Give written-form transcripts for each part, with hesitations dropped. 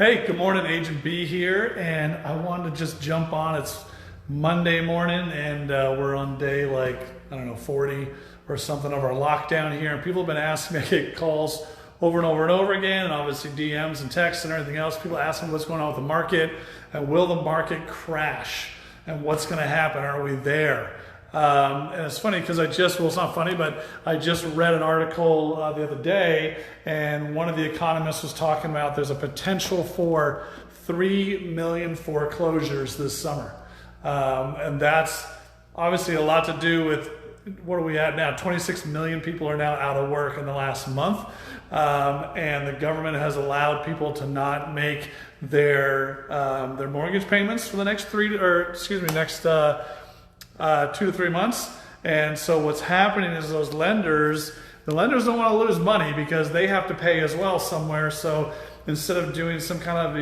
Hey, good morning, Agent B here, and I wanted to just jump on. It's Monday morning, and we're on day I don't know, 40 or something of our lockdown here, and people have been asking me, I get calls over and over and over again, and obviously DMs and texts and everything else. People asking what's going on with the market, and will the market crash, and what's going to happen? Are we there? And it's funny because it's not funny, but I just read an article the other day, and one of the economists was talking about there's a potential for 3 million foreclosures this summer. And that's obviously a lot to do with what are we at now? 26 million people are now out of work in the last month. And the government has allowed people to not make their mortgage payments for the next 2 to 3 months. And so what's happening is the lenders don't want to lose money because they have to pay as well somewhere. So instead of doing some kind of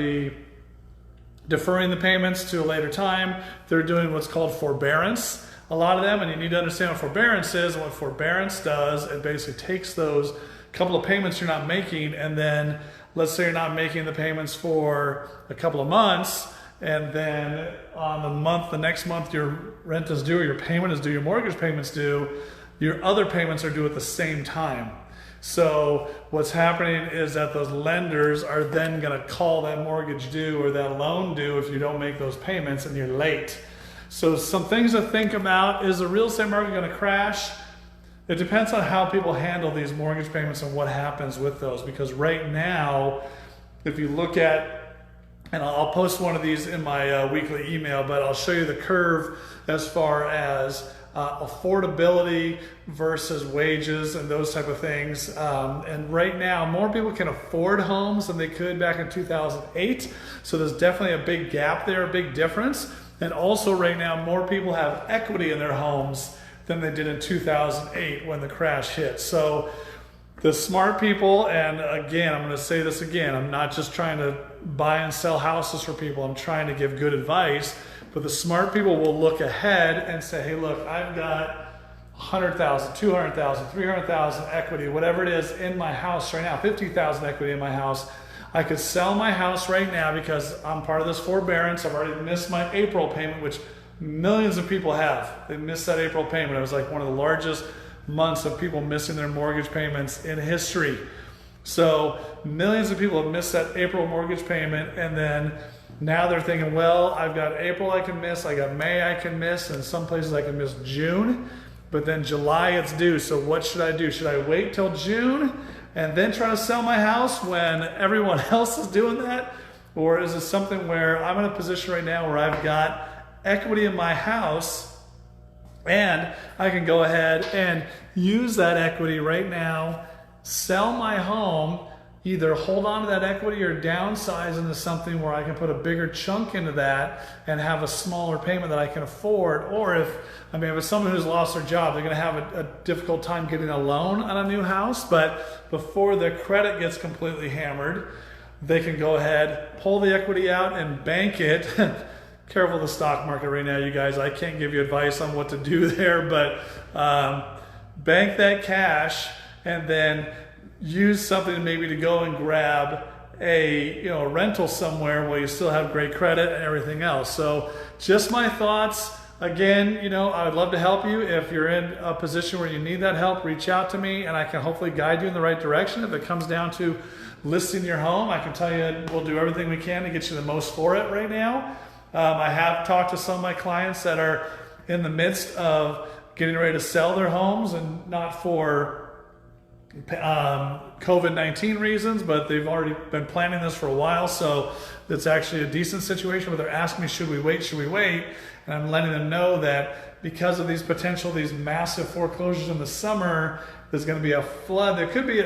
deferring the payments to a later time, they're doing what's called forbearance, a lot of them. And you need to understand what forbearance is. And what forbearance does, it basically takes those couple of payments you're not making, and then let's say you're not making the payments for a couple of months, and then on the next month your rent is due, or your payment is due, your mortgage payment's due, your other payments are due at the same time. So what's happening is that those lenders are then going to call that mortgage due or that loan due if you don't make those payments and you're late. So some things to think about: is the real estate market going to crash? It depends on how people handle these mortgage payments and what happens with those, because right now, if you look at, and I'll post one of these in my weekly email, but I'll show you the curve as far as affordability versus wages and those type of things. And right now, more people can afford homes than they could back in 2008. So there's definitely a big gap there, a big difference. And also right now, more people have equity in their homes than they did in 2008 when the crash hit. So the smart people, and again, I'm going to say this again, I'm not just trying to buy and sell houses for people, I'm trying to give good advice, but the smart people will look ahead and say, hey, look, I've got 100,000, 200,000, 300,000 equity, whatever it is in my house right now, 50,000 equity in my house. I could sell my house right now because I'm part of this forbearance. I've already missed my April payment, which millions of people have. They missed that April payment. It was like one of the largest months of people missing their mortgage payments in history. So millions of people have missed that April mortgage payment, and then now they're thinking, well, I've got April I can miss, I got May I can miss, and some places I can miss June, but then July it's due. So what should I do? Should I wait till June and then try to sell my house when everyone else is doing that? Or is it something where I'm in a position right now where I've got equity in my house, and I can go ahead and use that equity right now, sell my home, either hold on to that equity or downsize into something where I can put a bigger chunk into that and have a smaller payment that I can afford. Or if it's someone who's lost their job, they're going to have a difficult time getting a loan on a new house, but before their credit gets completely hammered, they can go ahead, pull the equity out and bank it. Careful of the stock market right now, you guys. I can't give you advice on what to do there, but bank that cash and then use something maybe to go and grab a rental somewhere where you still have great credit and everything else. So just my thoughts. Again, I would love to help you. If you're in a position where you need that help, reach out to me and I can hopefully guide you in the right direction. If it comes down to listing your home, I can tell you we'll do everything we can to get you the most for it right now. I have talked to some of my clients that are in the midst of getting ready to sell their homes, and not for COVID-19 reasons, but they've already been planning this for a while. So it's actually a decent situation where they're asking me, should we wait? Should we wait? And I'm letting them know that because of these massive foreclosures in the summer, there's going to be a flood. There could be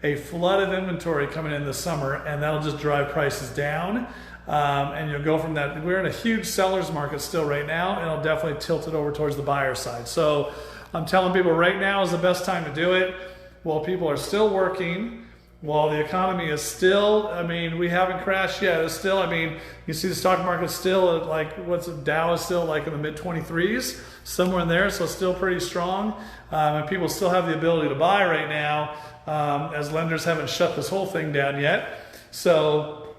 a flood of inventory coming in this summer, and that'll just drive prices down. And you'll go from that. We're in a huge seller's market still right now, and it'll definitely tilt it over towards the buyer side. So I'm telling people right now is the best time to do it while people are still working, while the economy is still, we haven't crashed yet. It's still, you see the stock market still at Dow is still like in the mid 23s, somewhere in there. So it's still pretty strong. And people still have the ability to buy right now. as lenders haven't shut this whole thing down yet. So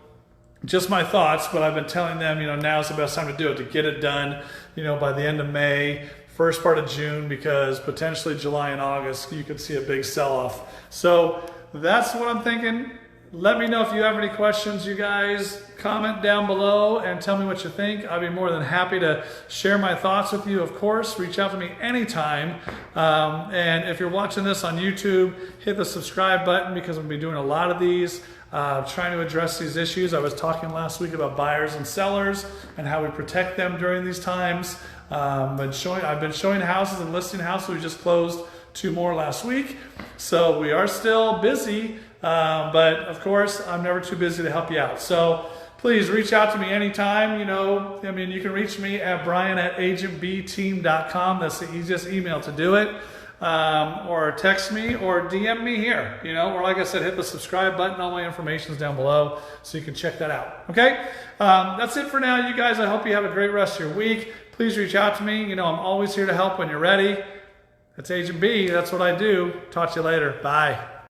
just my thoughts, but I've been telling them, now's the best time to do it, to get it done, by the end of May, first part of June, because potentially July and August, you could see a big sell-off. So that's what I'm thinking. Let me know if you have any questions, you guys. Comment down below and tell me what you think. I'd be more than happy to share my thoughts with you, of course. Reach out to me anytime. And if you're watching this on YouTube, hit the subscribe button, because I'm going to be doing a lot of these, trying to address these issues. I was talking last week about buyers and sellers and how we protect them during these times. I've been showing houses and listing houses. We just closed 2 more last week. So we are still busy. But of course, I'm never too busy to help you out. So please reach out to me anytime. You can reach me at brian@agentbteam.com. That's the easiest email to do it. Or text me or DM me here, or like I said, hit the subscribe button. All my information is down below, so you can check that out. Okay. That's it for now, you guys. I hope you have a great rest of your week. Please reach out to me. I'm always here to help when you're ready. That's Agent B. That's what I do. Talk to you later. Bye.